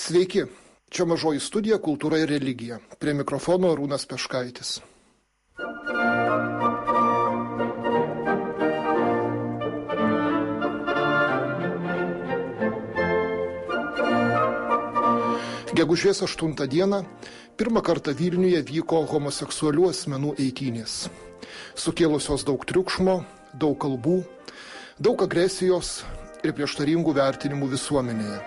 Sveiki, čia Mažoji studija Kultūra ir religija. Prie mikrofono Arūnas Peškaitis. Gegužės 8 dieną pirmą kartą Vilniuje vyko homoseksualių asmenų eitynės. Sukėlusios daug triukšmo, daug kalbų, daug agresijos ir prieštaringų vertinimų visuomenėje.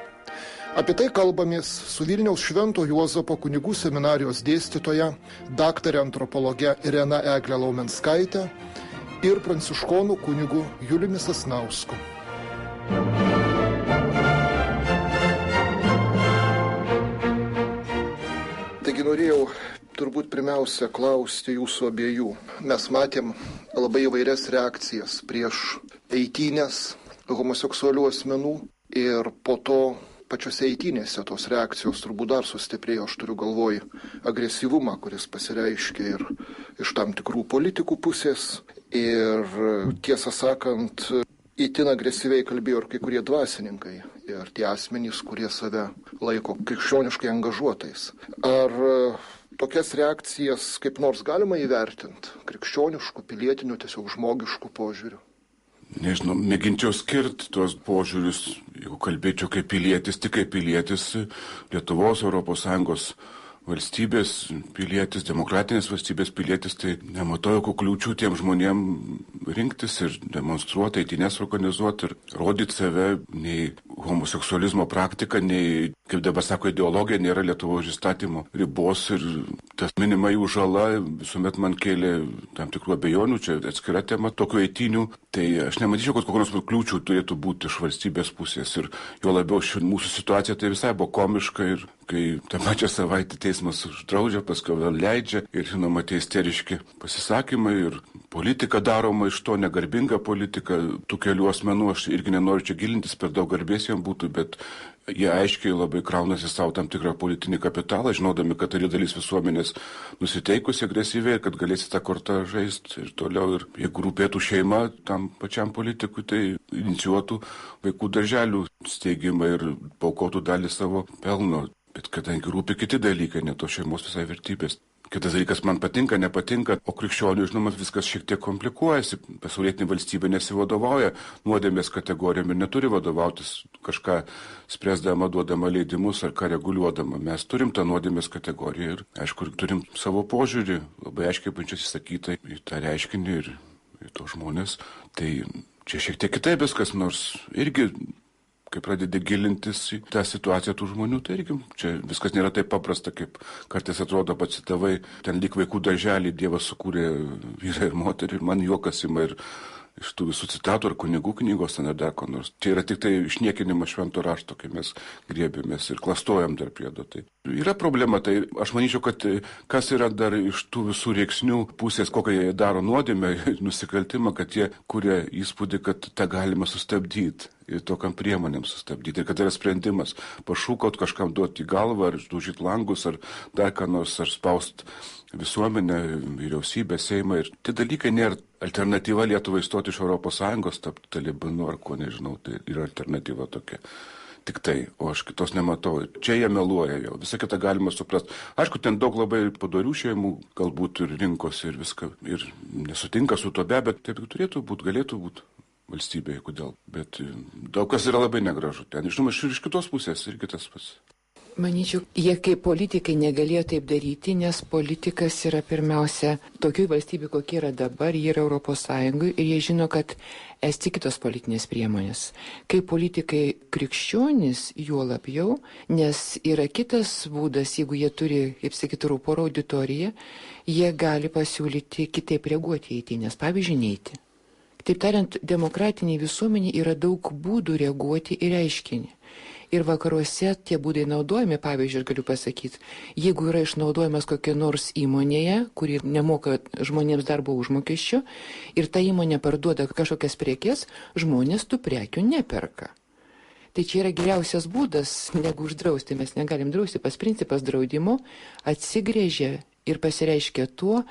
Apie tai kalbamės su Vilniaus Švento Juozapo kunigų seminarijos dėstytoja, daktare antropologe Irena Eglė Laumenskaitė ir pranciškonų kunigu Juliumi Sasnausku. Taigi norėjau turbūt pirmiausia klausti jūsų abiejų. Mes matėm labai įvairias reakcijas prieš eitynės homoseksualių asmenų ir po to pačiose eitynėse tos reakcijos turbūt dar sustiprėjo. Aš turiu galvoj agresyvumą, kuris pasireiškia ir iš tam tikrų politikų pusės. Ir tiesą sakant, itin agresyviai kalbėjo ir kai kurie dvasininkai ir tie asmenys, kurie save laiko krikščioniškai angažuotais. Ar tokias reakcijas kaip nors galima įvertinti krikščioniškų, pilietinių, tiesiog žmogiškų požiūrių? Nežinau, mėginčiau skirti tuos požiūrius, jeigu kalbėčiau kaip pilietis, tik kaip pilietis Lietuvos, ES valstybės pilietis, demokratinės valstybės pilietis, tai nematau jokių kliūčių tiem žmonėm rinktis ir demonstruoti, eitynės organizuoti ir rodyti save. Nei homoseksualizmo praktika, nei, kaip dabar sako, ideologija nėra Lietuvos įstatymo ribos ir tas minima jų žala visuomet man kėlė tam tikrų abejonių, čia atskira tema tokių eitynių. Tai aš nematyčiau, kad kokios kliūčių turėtų būti iš valstybės pusės ir jo labiau mūsų situacija tai visai buvo komiška ir kai tą pačią savaitę teismas uždraudžia, paskui vėl leidžia ir žinoma tie isteriški pasisakymai ir politika daroma iš to, negarbinga politika tų kelių asmenų. Aš irgi nenoriu čia gilintis, per daug garbės jam būtų, bet jie aiškiai labai kraunasi savo tam tikrą politinį kapitalą, žinodami, kad tai dalis visuomenės nusiteikusi agresyviai, kad galėsi tą kortą žaisti ir toliau. Ir jeigu rūpėtų šeima tam pačiam politikui, tai inicijuotų vaikų darželių steigimą ir paukotų dalį savo pelno. Bet kadangi rūpi kiti dalykai, ne to šeimos visai vertybės. Kitas dalykas man patinka, nepatinka, o krikščionių, žinoma, viskas šiek tiek komplikuojasi. Pasaulietinė valstybė nesivadovauja nuodėmės kategorijom ir neturi vadovautis kažką spręsdama, duodama leidimus ar ką reguliuodama. Mes turim tą nuodėmės kategoriją ir, aišku, turim savo požiūrį, labai aiškiai pačias įsakytą į tą reiškinį ir į tos žmonės. Tai čia šiek tiek kitaip viskas, nors irgi kai pradedi gilintis į tą situaciją tų žmonių, tai irgi čia viskas nėra taip paprasta, kaip kartais atrodo pacitavai, ten lyg vaikų darželį Dievas sukūrė vyrą ir moterį ir man juokas ima ir iš tų visų citatų ar kunigų knygos, ar dar ko nors. Čia yra tik tai išniekinimas švento rašto, kai mes griebėmės ir klastojam dar priedo. Tai yra problema, tai aš manyčiau, kad kas yra dar iš tų visų rėksnių pusės, kokią jie daro nuodėmę, nusikaltimą, kad jie kuria įspūdį, kad tą galima sustabdyti. Ir tokiam priemonėm sustabdyti. Ir kad yra sprendimas pašūkaut, kažkam duoti į galvą, ar išdaužyti langus, ar dar ką nors, ar spaust visuomenę, vyriausybę, Seimą. Ir tie dalykai nėra alternatyva Lietuvai įstoti iš ES, tapti talibanu, ar ko nežinau, tai yra alternatyva tokia. Tik tai, o aš kitos nematau. Čia jie meluoja jau, visą kitą galima suprasti. Aišku, ten daug labai padorių šeimų, galbūt ir rinkosi ir viską, ir nesutinka su to, bet taip turėtų būti, galėtų būti valstybėje, kodėl. Bet daug kas yra labai negražu. Ten, žinoma, iš kitos pusės ir kitas pats. Manyčiau, jie kaip politikai negalėjo taip daryti, nes politikas yra pirmiausia tokioj valstybė, kokia yra dabar, jie yra ES ir jie žino, kad esti kitos politinės priemonės. Kaip politikai krikščionys, juo labiau, nes yra kitas būdas, jeigu jie turi, kaip sakyti, rūporo auditoriją, jie gali pasiūlyti kitaip reaguoti į eitynės, pavyzdžiui, neiti. Taip tariant, demokratiniai visuomeniai yra daug būdų reaguoti į reiškinį. Ir vakaruose tie būdai naudojami, pavyzdžiui, aš galiu pasakyti, jeigu yra išnaudojamas kokia nors įmonėje, kuri nemoka žmonėms darbo užmokesčio ir ta įmonė parduoda kažkokias prekes, žmonės tų prekių neperka. Tai čia yra geriausias būdas, negu uždrausti, mes negalim drausti, pas principas draudimo atsigrėžia ir pasireiškia tuo,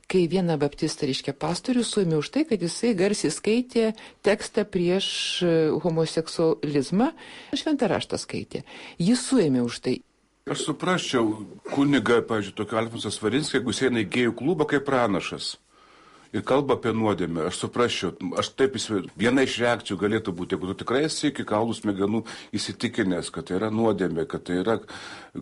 kai vieną baptistą, reiškia, pastorių suėmė už tai, kad jisai garsiai skaitė tekstą prieš homoseksualizmą, šventą raštą skaitė. Jis suėmė už tai. Aš suprasčiau kunigą, pavyzdžiui, tokio Alfonsą Svarinską, jeigu jis eina į gėjų klubą kaip pranašas ir kalba apie nuodėmę, aš suprasčiau, aš taip įsivaizduoju, viena iš reakcijų galėtų būti, jeigu tu tikrai esi iki kaulų smegenų įsitikinęs, kad tai yra nuodėmė, kad tai yra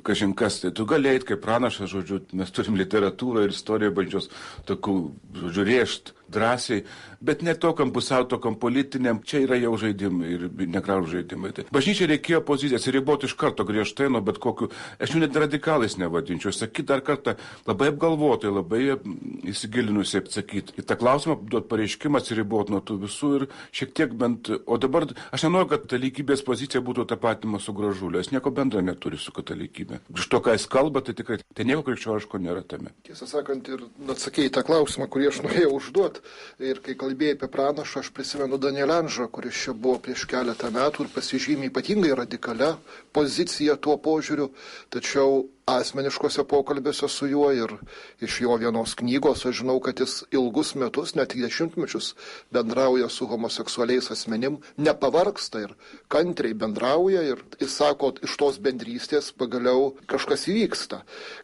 kažinkas, tai tu galėjai kaip pranašas, žodžiu, mes turim literatūrą ir istoriją bandžios tokių, žodžiu, rėžt drąsiai, bet ne tokiam pusiau, tokiam politiniam, čia yra jau žaidimai ir negražūs žaidimai. Tai bažnyčiai reikėjo pozicijas ir riboti iš karto griežtai nuo bet kokių, aš jų net radikalais nevadinčiau, sakyti dar kartą labai apgalvotai, labai įsigilinusiai atsakyti. Į tą klausimą duot pareiškimą atsiriboti nuo tų visų ir šiek tiek bent, o dabar aš nenoriu, kad katalikybės pozicija būtų tapatima su Gražuliu, jis nieko bendra neturi su katalikybė. Iš to, ką jis kalba, tai tikrai, tai nieko krikščioniško nėra tame. Tiesą sakant, ir atsakėjai tą klausimą, kurį aš norėjau užduoti. Ir kai kalbėjai apie pranašą, aš prisimenu Danielį Anžą, kuris čia buvo prieš keletą metų ir pasižymė ypatingai radikalia pozicija tuo požiūriu, tačiau asmeniškose pokalbėse su juo ir iš jo vienos knygos aš žinau, kad jis ilgus metus, net 10 bendrauja su homoseksualiais asmenim, nepavargsta ir kantriai bendrauja ir jis sako, iš tos bendrystės pagaliau kažkas įvyksta.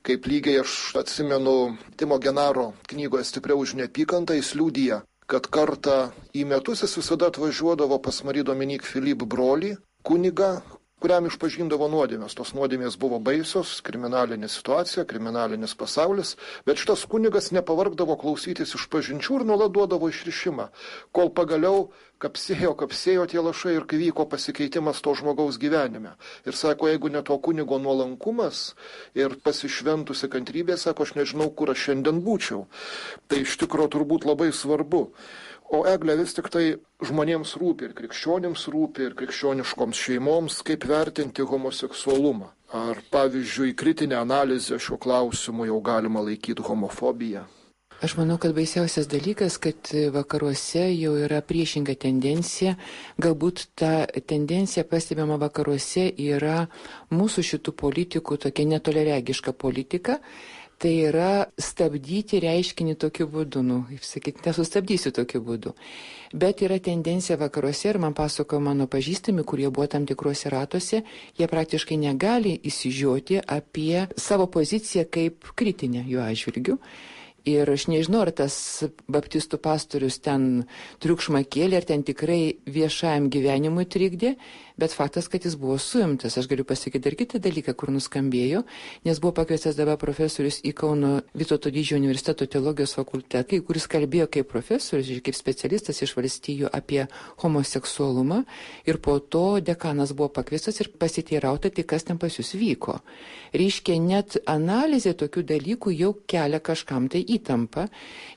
Kaip lygiai aš atsimenu Timo Genaro knygoje Stipriau už neapykantą, jis liudija, kad kartą į metus jis visada atvažiuodavo pas Marie Dominique Philippe brolį, kunigą, kuriam išpažindavo nuodėmės. Tos nuodėmės buvo baisios, kriminalinė situacija, kriminalinis pasaulis, bet šitas kunigas nepavargdavo klausytis išpažinčių ir nuolat duodavo išrišimą, kol pagaliau kapsėjo tie lašai ir kai vyko pasikeitimas to žmogaus gyvenime. Ir sako, jeigu ne to kunigo nuolankumas ir pasišventusi kantrybė, sako, aš nežinau, kur aš šiandien būčiau. Tai iš tikrųjų turbūt labai svarbu. O Egle, vis tik tai žmonėms rūpi ir krikščionims rūpi ir krikščioniškoms šeimoms, kaip vertinti homoseksualumą. Ar, pavyzdžiui, kritinę analizę šiuo klausimu jau galima laikyti homofobiją? Aš manau, kad baisiausias dalykas, kad vakaruose jau yra priešinga tendencija. Galbūt ta tendencija pastebima vakaruose yra mūsų šitų politikų tokia netoleregiška politika. Tai yra stabdyti reiškinį tokiu būdu, kaip sakyti, nesustabdysiu tokiu būdu. Bet yra tendencija vakaruose ir man pasakojo mano pažįstami, kurie buvo tam tikruose ratuose, jie praktiškai negali įsižiūrėti apie savo poziciją kaip kritinę jų atžvilgiu. Ir aš nežinau, ar tas baptistų pastorius ten triukšmą kėlė, ar ten tikrai viešajam gyvenimui trikdė, bet faktas, kad jis buvo suimtas. Aš galiu pasakyti dar kitą dalyką, kur nuskambėjo, nes buvo pakviestas dabar profesorius į Kauno Vytauto Didžiojo universiteto teologijos fakultetą, kuris kalbėjo kaip profesorius ir kaip specialistas iš valstijų apie homoseksualumą. Ir po to dekanas buvo pakviestas ir pasiteirauta, tai kas ten pas jūs vyko. Reiškia, net analizė tokių dalykų jau kelia kažkam tai įtampą.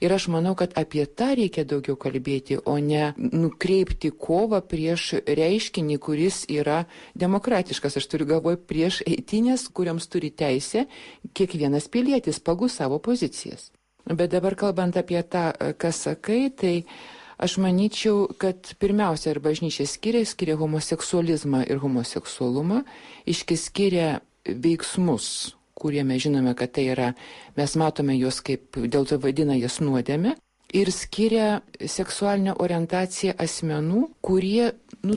Ir aš manau, kad apie tą reikia daugiau kalbėti, o ne nukreipti kovą prieš reiškinį, kuris yra demokratiškas. Aš turiu galvoje prieš eitynės, kuriams turi teisę kiekvienas pilietis pagal savo pozicijas. Bet dabar kalbant apie tą, kas sakai, tai aš manyčiau, kad pirmiausia, ir bažnyčia skiria homoseksualizmą ir homoseksualumą, skiria veiksmus, kurie mes žinome, kad tai yra, mes matome juos kaip, dėl to vadina jas nuodėmė, ir skiria seksualinę orientaciją asmenų, kurie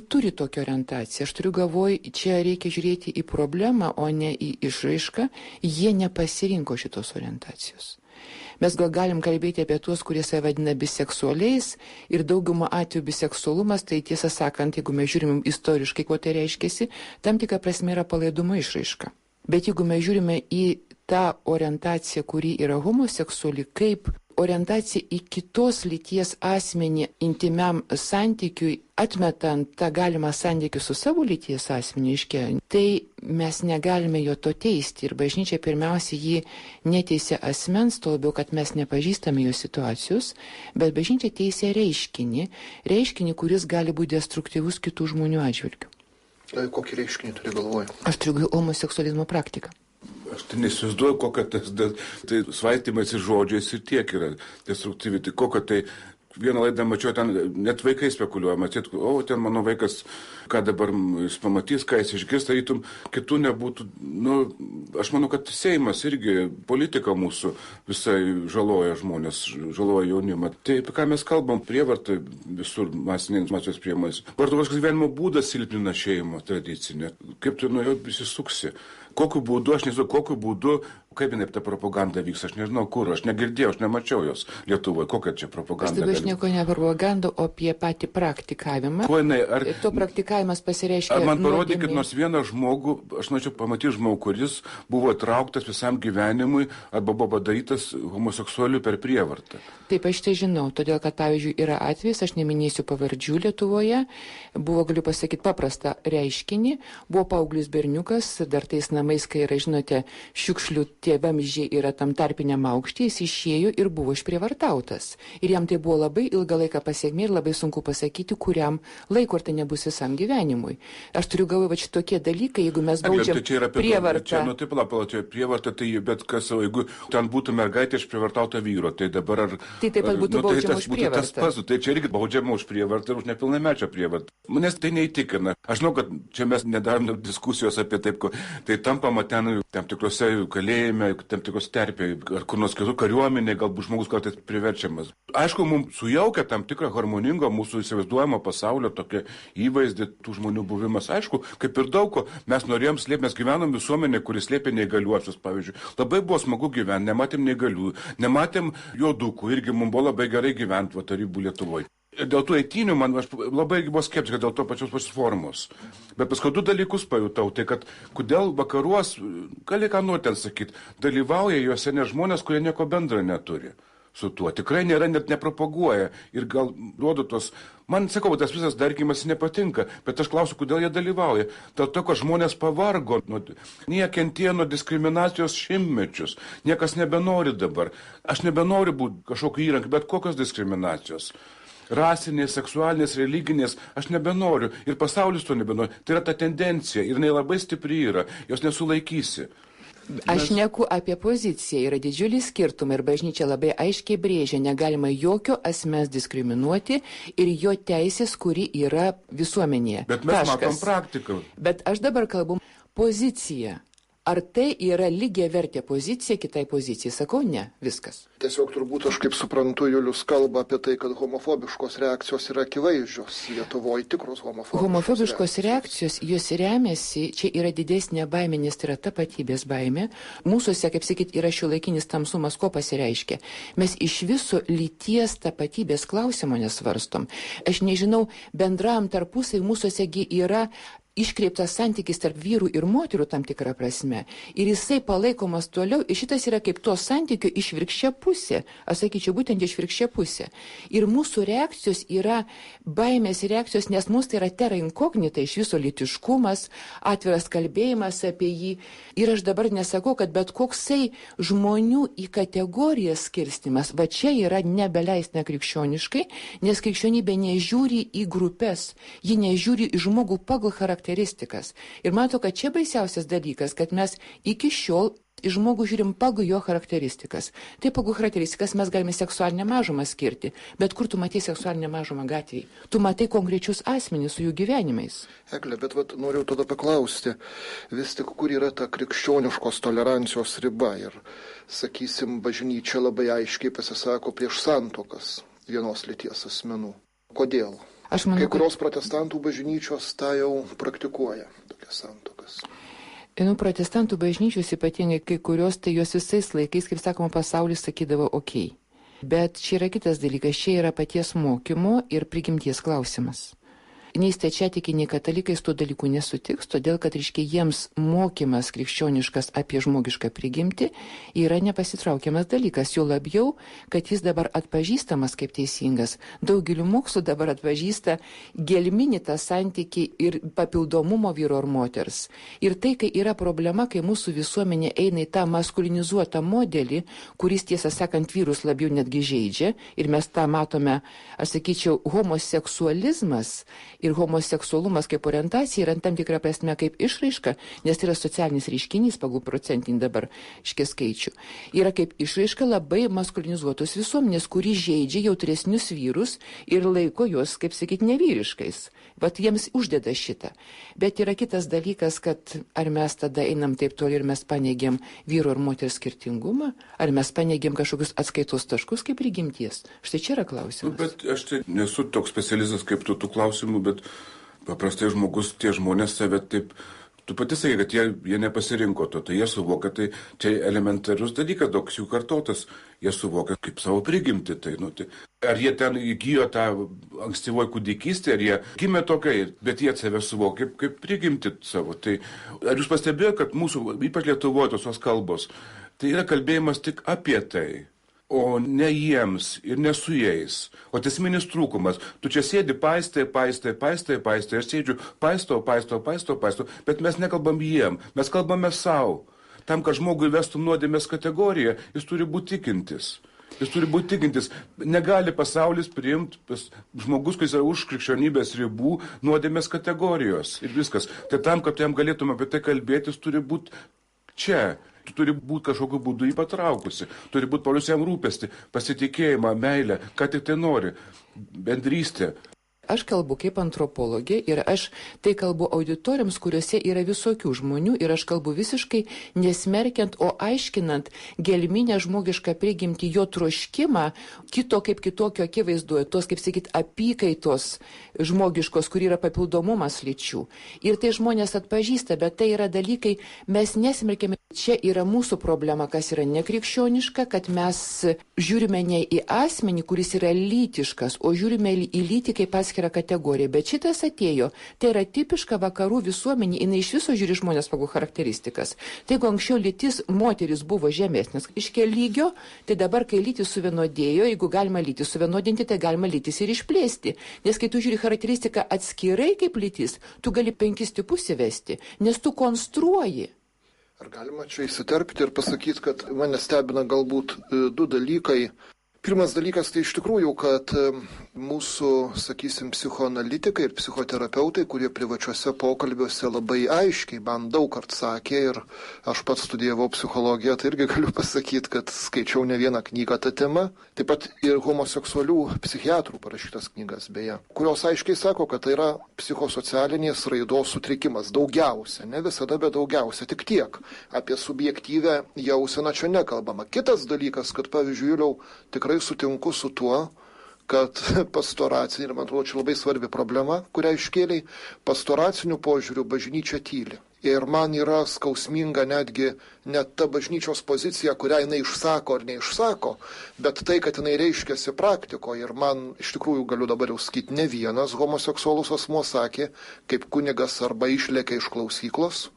turi tokią orientaciją. Aš turiu galvoj, čia reikia žiūrėti į problemą, o ne į išraišką. Jie nepasirinko šitos orientacijos. Mes gal galim kalbėti apie tuos, kurie save vadina biseksualiais ir daugumą atveju biseksualumas, tai tiesą sakant, jeigu mes žiūrime istoriškai, kuo tai reiškiasi, tam tikra prasme yra palaidumo išraiška. Bet jeigu mes žiūrime į tą orientaciją, kuri yra homoseksuali, kaip orientacija į kitos lyties asmenį intimiam santykiui, atmetant tą galimą santykių su savo lyties asmeniu, tai mes negalime jo to teisti. Ir bažnyčia pirmiausia jį neteisė asmens, to labiau, kad mes nepažįstame jo situacijos, bet bažnyčia teisė reiškinį, kuris gali būti destruktyvus kitų žmonių atžvilgių. Kokį reiškinį turi galvoje? Aš turiu homoseksualizmo praktiką. Aš tai nesivizduoju, kokia tai svaitymais ir žodžiais ir tiek yra destruktyvi. Tai kokia tai vieną laidą mačiau, ten net vaikai spekuliuoja, ten mano vaikas ką dabar jis pamatys, ką jis išgirs, tarytum kitų nebūtų. Aš manau, kad Seimas irgi, politika mūsų visai žaloja žmonės, žaloja jaunimą. Tai apie ką mes kalbam, prievarta visur masinės informacijos priemonės. Vartotojiškas gyvenimo būdas silpnina šeimą tradicinę. Kaip tu nuo jo prisisuksi? Kokiu būdu, aš nežinau, kaip jinai ta propaganda vyks, aš nežinau kur, aš negirdėjau, aš nemačiau jos Lietuvoje, kokia čia propaganda. Aš nieko ne propaganda, o apie patį praktikavimą. Ir to praktikavimas pasireiškia. Ar man parodykit nors vieną žmogų, aš norėčiau pamatyti žmogų, kuris buvo trauktas visam gyvenimui arba buvo padarytas homoseksualiu per prievartą. Taip, aš tai žinau, todėl, kad, pavyzdžiui, yra atvejis, aš neminėsiu pavardžių Lietuvoje, buvo, galiu pasakyti, paprastą reiškinį, buvo paauglius berniukas, dar tais namais, kai yra, žinote, šiukšlių tie vamzdžiai yra tam tarpiniam aukštį, jis išėjo ir buvo išprievartautas. Ir jam tai buvo labai ilgą laiką pasiekmė ir labai sunku pasakyti, kuriam laiko, ar tai nebus visam gyvenimui. Aš turiu galvoje, va šitokie dalykai, jeigu mes baudžiam prievartą. Čia prievarta, tai bet kas, jeigu ten būtų mergaitė išprievartauta vyro, tai dabar ar... Tai taip pat būtų baudžiama už prievartą. Tai čia irgi baudžiama už prievartą ir už nepilnamečio prievartą. Manęs tai neįtikina. Aš žinau, kad čia mes nedarome diskusijos apie taip, tai tampama ten tam tikrose kalėjime, tam tikros terpėje, ar kur nors kitų kariuomenė, galbūt žmogus kartais priverčiamas. Aišku, mums sujaukia tam tikrą harmoningą mūsų įsivaizduojamą pasaulio tokią įvaizdį tų žmonių buvimas. Aišku, kaip ir daug ko, mes norėjom slėpti, mes gyvenom visuomenė, kuris slėpė neįgaliuosius, pavyzdžiui. Labai buvo smagu gyventi, nematėm neįgalių, nematėm juodukų, irgi mums buvo labai gerai gyventi Tarybų Lietuvoje. Dėl tų eitynių man aš labai buvo skeptiškas dėl to pačios formos. Bet paskui du dalykus pajutau, tai kad kodėl vakaruos, gali ką nori ten sakyti, dalyvauja juose ne žmonės, kurie nieko bendra neturi su tuo. Tikrai nėra, net nepropaguoja ir gal duodu tos... Man, sakau, tas visas darkymas nepatinka, bet aš klausiu, kodėl jie dalyvauja. Dėl to, kad žmonės pavargo, jie kentėjo nuo diskriminacijos šimtmečius. Niekas nebenori dabar. Aš nebenoriu būti kažkokiu įrankiu, bet kokios diskriminacijos. Rasinės, seksualinės, religinės, aš nebenoriu ir pasaulis to nebenori. Tai yra ta tendencija ir jinai labai stipri yra, jos nesulaikysi. Aš neku apie poziciją, yra didžiulis skirtumai ir bažnyčia labai aiškiai brėžia, negalima jokio asmens diskriminuoti ir jo teisės, kuri yra visuomenėje. Bet mes matom praktiką. Bet aš dabar kalbu poziciją. Ar tai yra lygiavertė pozicija kitai pozicijai? Sakau, ne, viskas. Tiesiog turbūt aš kaip suprantu, Julius kalba apie tai, kad homofobiškos reakcijos yra akivaizdžios. Lietuvoje tikros homofobiškos reakcijos, jos remiasi, čia yra didesnė baimė, nes tai yra tapatybės baimė. Mūsuose, kaip sakyti, yra šiuolaikinis tamsumas, ko pasireiškia. Mes iš viso lyties tapatybės klausimo nesvarstom. Aš nežinau, bendram tarpusai mūsuosegi yra iškreiptas santykis tarp vyrų ir moterų tam tikrą prasme. Ir jisai palaikomas toliau, ir šitas yra kaip to santykio išvirkščia pusė. Aš sakyčiau, būtent išvirkščia pusė. Ir mūsų reakcijos yra baimės reakcijos, nes mūsų tai yra terra incognita, iš viso lytiškumas, atviras kalbėjimas apie jį. Ir aš dabar nesakau, kad bet koksai žmonių į kategorijas skirstimas, va čia yra nebeleistina krikščioniškai, nes krikščionybė nežiūri į grupės, ji nežiūri į žmogų pagal charakteristikas. Ir matau, kad čia baisiausias dalykas, kad mes iki šiol į žmogų žiūrim pagal jo charakteristikas. Tai pagal charakteristikas mes galime seksualinę mažumą skirti, bet kur tu matai seksualinę mažumą gatvėje? Tu matai konkrečius asmenys su jų gyvenimais. Egle, bet noriu tada paklausti, vis tik kur yra ta krikščioniškos tolerancijos riba ir, sakysim, bažnyčia labai aiškiai pasisako prieš santuokas vienos lyties asmenų. Kodėl? Aš manau, kai kurios protestantų bažnyčios tą jau praktikuoja, tokias santuokas. Protestantų bažnyčios ypatingai kai kurios, tai jos visais laikais, kaip sakoma, pasaulis sakydavo okei. Bet čia yra kitas dalykas, čia yra paties mokymo ir prigimties klausimas. Nei stačiatikiai, nei katalikai su tuo dalyku nesutiks, todėl kad, reiškia, jiems mokymas krikščioniškas apie žmogišką prigimtį yra nepasitraukiamas dalykas, jo labiau, kad jis dabar atpažįstamas kaip teisingas. Daugeliu mokslų dabar atpažįsta gelminį tą santykį ir papildomumo vyro ir moters. Ir tai, kai yra problema, kai mūsų visuomenė eina į tą maskulinizuotą modelį, kuris, tiesą sakant, vyrus labiau netgi žeidžia, ir mes tą matome, aš sakyčiau, homoseksualizmas Ir homoseksualumas kaip orientacija yra tam tikra prasme kaip išraiška, nes tai yra socialinis reiškinys pagal procentinį dabar skaičių. Yra kaip išraiška labai maskulinizuotos visuomenės, kuri žaidžia jautresnius vyrus ir laiko juos, kaip sakyti, nevyriškais. Vat jiems uždeda šitą. Bet yra kitas dalykas, kad ar mes tada einam taip toli ir mes paneigiam vyro ir moters skirtingumą, ar mes paneigiam kažkokius atskaitos taškus kaip prigimties. Štai čia yra klausimas. Bet aš tai nesu toks specialistas kaip tu tų klausimų, bet paprastai žmogus, tie žmonės save taip, tu pati sakai, kad jie nepasirinko to, tai jie suvokia, tai čia elementarus dalykas, daug jų kartotas, jie suvokia kaip savo prigimtį. Tai, ar jie ten įgijo tą ankstyvoje kūdikystę, ar jie gimė tokiai, bet jie save suvokia kaip prigimtį savo. Tai, ar jūs pastebėjote, kad mūsų, ypač Lietuvoje, tos kalbos, tai yra kalbėjimas tik apie tai, o ne jiems ir ne su jais. O esminis trūkumas, tu čia sėdi, paistai, aš sėdžiu, paisto, bet mes nekalbam jiem, mes kalbame savo. Tam, kad žmogui vestum nuodėmės kategoriją, jis turi būti tikintis. Negali pasaulis priimti žmogus, kuris yra už krikščionybės ribų, nuodėmės kategorijos ir viskas. Tai tam, kad jam galėtume apie tai kalbėtis, turi būti čia. Tu turi būti kažkokiu būdu jį patraukusi. Turi būti paulius jam rūpesti, pasitikėjimą, meilę, ką tik tai nori, bendrystę. Aš kalbu kaip antropologė ir aš tai kalbu auditoriams, kuriuose yra visokių žmonių ir aš kalbu visiškai nesmerkiant, o aiškinant gelminę žmogišką prigimtį, jo troškimą, kito kaip kitokio akivaizdoje, tos, kaip sakyt, apykaitos žmogiškos, kur yra papildomumas lyčių. Ir tai žmonės atpažįsta, bet tai yra dalykai, mes nesmerkėme. Čia yra mūsų problema, kas yra nekrikščioniška, kad mes žiūrime ne į asmenį, kuris yra lytiškas, o žiūrime į lytį kaip atskirą kategoriją. Bet šitas atėjo, tai yra tipiška vakarų visuomenė, jinai iš viso žiūri žmonės pagal charakteristikas. Tai jeigu anksčiau lytis moteris buvo žemesnės iškia lygio, tai dabar, kai lytis suvienodėjo, jeigu galima lytis suvienodinti, tai galima lytis ir išplėsti. Nes kai tu žiūri charakteristiką atskirai kaip lytis, tu gali 5 tipus įvesti, nes tu konstruoji. Ar galima čia įsiterpti ir pasakyti, kad mane stebina galbūt 2 dalykai. Pirmas dalykas tai iš tikrųjų, kad mūsų, sakysim, psichoanalitikai ir psichoterapeutai, kurie privačiuose pokalbiuose labai aiškiai man daug kart sakė ir aš pats studijavau psichologiją, tai irgi galiu pasakyti, kad skaičiau ne vieną knygą tą temą, taip pat ir homoseksualių psichiatrų parašytas knygas beje, kurios aiškiai sako, kad tai yra psichosocialinės raidos sutrikimas, daugiausia, ne visada, bet daugiausia, tik tiek. Apie subjektyvę jauseną čia nekalbama. Kitas dalykas, kad pavyzdžiui, Juliau, tikrai sutinku su tuo, kad pastoracinė, ir man atrodo, čia labai svarbi problema, kurią iškėlei, pastoracinių požiūrių bažnyčia tyli. Ir man yra skausminga netgi net ta bažnyčios pozicija, kurią jinai išsako ar neišsako, bet tai, kad jinai reiškiasi praktikoje. Ir man iš tikrųjų galiu dabar jau sakyti, ne vienas homoseksualus asmuo sakė, kaip kunigas arba išlėkė iš klausyklos,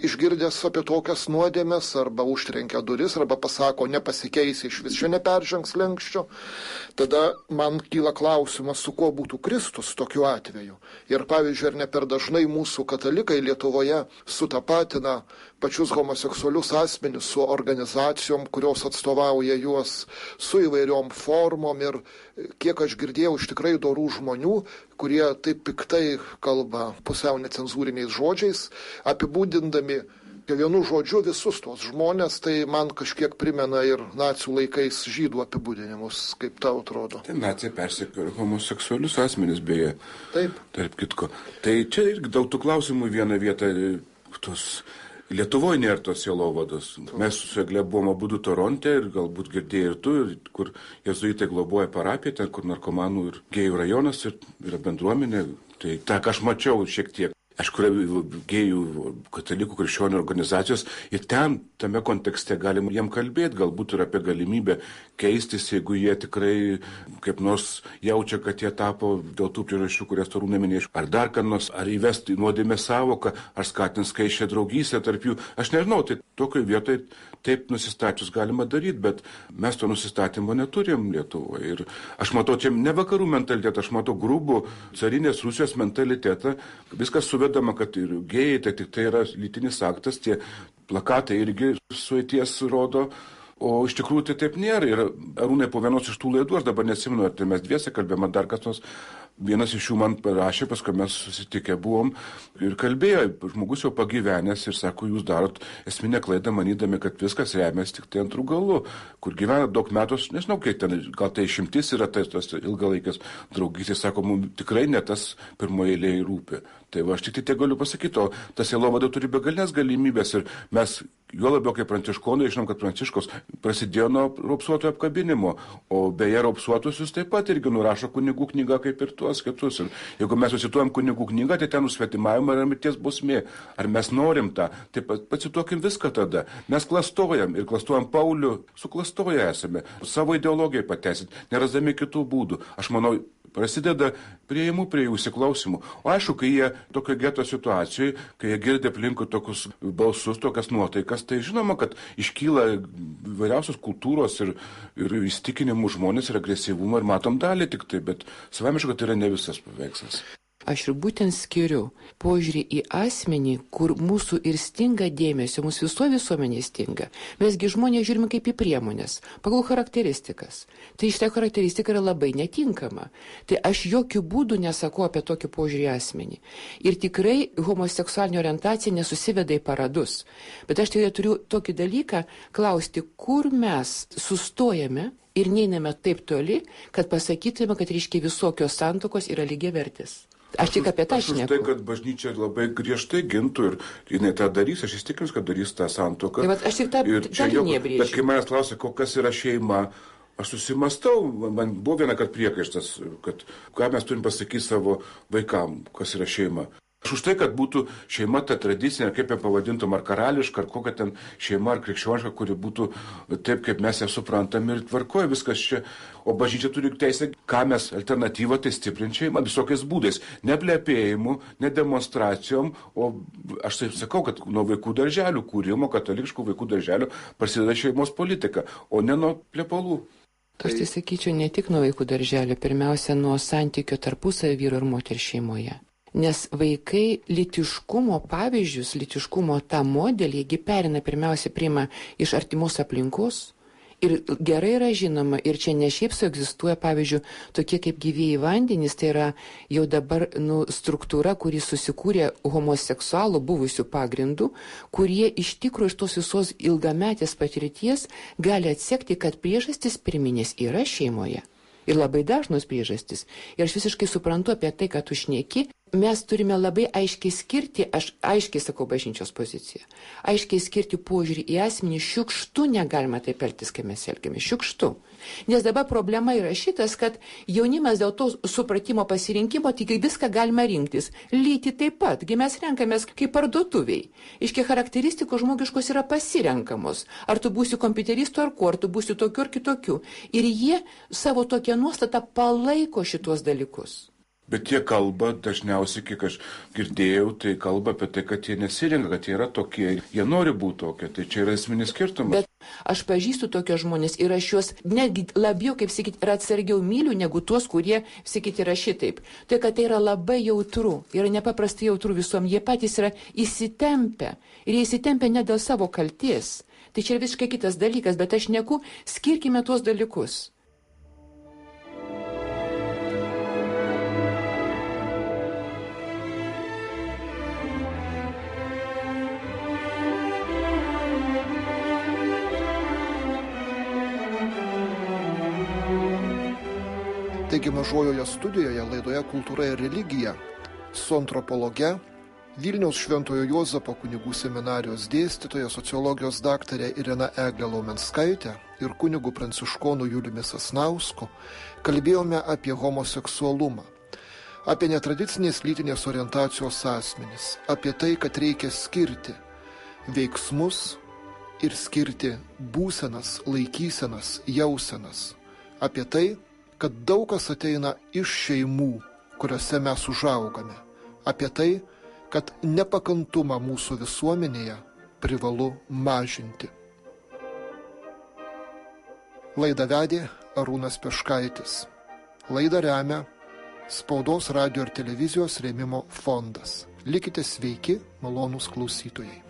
išgirdęs apie tokias nuodėmes, arba užtrenkia duris, arba pasako, nepasikeisi iš vis, čia neperžengs lenkščio. Tada man kyla klausimas, su kuo būtų Kristus tokiu atveju. Ir pavyzdžiui, ar ne per dažnai mūsų katalikai Lietuvoje sutapatina pačius homoseksualius asmenis su organizacijom, kurios atstovauja juos, su įvairiom formom ir kiek aš girdėjau iš tikrai dorų žmonių, kurie taip piktai kalba pusiau necenzūriniais žodžiais, apibūdindami vienu žodžiu visus tos žmonės, tai man kažkiek primena ir nacių laikais žydų apibūdinimus, kaip tau atrodo. Tai nacija persekiojo homoseksualius asmenis beje. Taip. Tarp kitko. Tai čia irgi daug tų klausimų vieną vietą, tos Lietuvoje nėra tos sielovados. Mes su Egle buvom abudu Toronte ir galbūt girdėjai ir tu, kur jėzuitai globoja parapiją, ten kur narkomanų ir gėjų rajonas ir yra bendruomenė. Tai tą, ką aš mačiau šiek tiek. Aš kuriu gėjų, katalikų, krikščionių organizacijos ir ten, tame kontekste galima jiem kalbėti, galbūt ir apie galimybę keistis, jeigu jie tikrai kaip nors jaučia, kad jie tapo dėl tų priežasčių, kurias Torūnė minėjo, ar dar ką nors, ar įvesti nuodėmės sąvoką, ar skatins skaisčią draugystę tarp jų. Aš nežinau, tai tokioje vietoje taip nusistačius galima daryti, bet mes to nusistatymo neturim Lietuvoje. Ir aš matau čia ne vakarų mentalitetą, aš matau grubų carinės Rusijos mentalitetą, viskas suvedama, kad ir gėjai, tai tik tai yra lytinis aktas, tie plakatai irgi suėties rodo, o iš tikrųjų tai taip nėra. Ir Arūnai po vienos iš tų laidų, aš dabar nesimenu, ar tai mes dviese kalbėjome, dar kas nors vienas iš jų man parašė, paskui mes susitikę buvom ir kalbėjo, žmogus jau pagyvenęs ir sako, jūs darot esminę klaidą, manydami, kad viskas remiasi tik tai antrų galų, kur gyvena daug metų, nežinau, kiek ten, gal tai išimtis yra tas ilgalaikės draugystės, sako, mums tikrai ne tas pirmoje eilėje rūpi. Tai va, aš tik tai galiu pasakyti, o ta sielovada turi begalinės galimybės ir mes, juo labiau kaip pranciškonai, žinom, kad pranciškos prasidėjo nuo raupsuotojų apkabinimo, o beje, raupsuotusius taip pat irgi nurašo kunigų knyga kaip ir tuos kitus. Ir jeigu mes susituojam kunigų knygą, tai ten nusvetimavimą yra mirties bausmė. Ar mes norim tą? Tai pacituokim viską tada. Mes klastojam ir klastojam Paulių, suklastoję esame, savo ideologijai pateisinti, nerasdami kitų būdų. Aš manau, prasideda priėjimų prie jų įsiklausimų. O aišku, kai jie tokio geto situacijoje, kai jie girdi aplinkui tokius balsus, tokias nuotaikas, tai žinoma, kad iškyla vairiausios kultūros ir įstikinimų žmonės ir agresyvumą ir matom dalį tik tai, bet savamiškai, kad tai yra ne visas paveikslas. Aš ir būtent skiriu požiūrį į asmenį, kur mūsų ir stinga dėmesio, mūsų visuomenė stinga. Mesgi žmonės žiūrime kaip į priemonės, pagal charakteristikas. Tai šitą charakteristika yra labai netinkama. Tai aš jokių būdų nesakau apie tokį požiūrį į asmenį. Ir tikrai homoseksualinė orientacija nesusiveda į paradus. Bet aš tai turiu tokį dalyką klausti, kur mes sustojame ir neiname taip toli, kad pasakytume, kad reiškia visokios santuokos yra lygiavertės. Aš tik apie tą šneku. Aš už tai, kad bažnyčia labai griežtai gintų ir jinai tą darys, aš įsitikinus, kad darys tą santuoką. Tai aš tik tą linija brėžiu. Bet kai manęs klausia, kas yra šeima, aš susimastau, man buvo vieną kartą priekaištas, kad ką mes turim pasakyti savo vaikam, kas yra šeima. Aš už tai, kad būtų šeima ta tradicinė, kaip ją pavadintum, ar karališka, ar kokia ten šeima, ar krikščioniška, kuri būtų taip, kaip mes ją suprantam ir tvarkoja viskas čia. O bažnyčia turi teisę, ką mes alternatyvą tai stiprinti šeimą visokiais būdais. Ne plepėjimu, ne demonstracijom, o aš taip sakau, kad nuo vaikų darželių kūrimo, katalikiškų vaikų darželių prasideda šeimos politika, o ne nuo plepalų. Aš tai sakyčiau, ne tik nuo vaikų darželio, pirmiausia, nuo santykio tarpusavio vyro ir moters šeimoje. Nes vaikai lytiškumo pavyzdžius, lytiškumo tą modelį, jie perina pirmiausia priima iš artimos aplinkos ir gerai yra žinoma, ir čia ne šiaip su egzistuoja, pavyzdžiui, tokie kaip gyvieji vandenys, tai yra jau dabar struktūra, kuri susikūrė homoseksualų buvusių pagrindų, kurie iš tikrųjų iš tos visos ilgametės patirties gali atsekti, kad priežastis pirminės yra šeimoje. Ir labai dažnos priežastis. Ir aš visiškai suprantu apie tai, kad tu šneki. Mes turime labai aiškiai skirti, aš aiškiai sakau bažnyčios poziciją, aiškiai skirti požiūrį į asmenį, šiukštu negalima taip elgtis, kai mes elgiamės, šiukštu. Nes dabar problema yra šitas, kad jaunimas dėl to supratimo pasirinkimo tik viską galima rinktis. Lytį taip pat, gi mes renkamės kaip parduotuviai. Iški charakteristikos žmogiškos yra pasirenkamos. Ar tu būsi kompiuteristu ar kuo, ar tu būsi tokiu ar kitokiu. Ir jie savo tokią nuostatą palaiko šitos dalykus. Bet jie kalba, dažniausiai, kiek aš girdėjau, tai kalba apie tai, kad jie nesirenka, kad jie yra tokie, jie nori būti tokie, tai čia yra esminis skirtumas. Bet aš pažįstu tokios žmonės ir aš juos netgi labiau, kaip sakyti, ir atsargiau myliu, negu tuos, kurie, sakyti, yra šitaip. Tai, kad tai yra labai jautru, yra nepaprastai jautru visom, jie patys yra įsitempę ir jie įsitempę ne dėl savo kalties. Tai čia yra visiškai kitas dalykas, bet aš neku, skirkime tuos dalykus. Taigi mažojoje studijoje laidoje Kultūra ir religija su antropologe, Vilniaus Šventojo Juozapo kunigų seminarijos dėstytoja, sociologijos daktarė Irena Eglė Laumenskaitė ir kunigu pranciškonu Juliumi Sasnausku kalbėjome apie homoseksualumą, apie netradicinės lytinės orientacijos asmenis, apie tai, kad reikia skirti veiksmus ir skirti būsenas, laikysenas, jausenas, apie tai, kad daug kas ateina iš šeimų, kuriuose mes užaugame, apie tai, kad nepakantumą mūsų visuomenėje privalu mažinti. Laidą vedė Arūnas Peškaitis. Laidą remia Spaudos, radijo ir televizijos rėmimo fondas. Likite sveiki, malonūs klausytojai.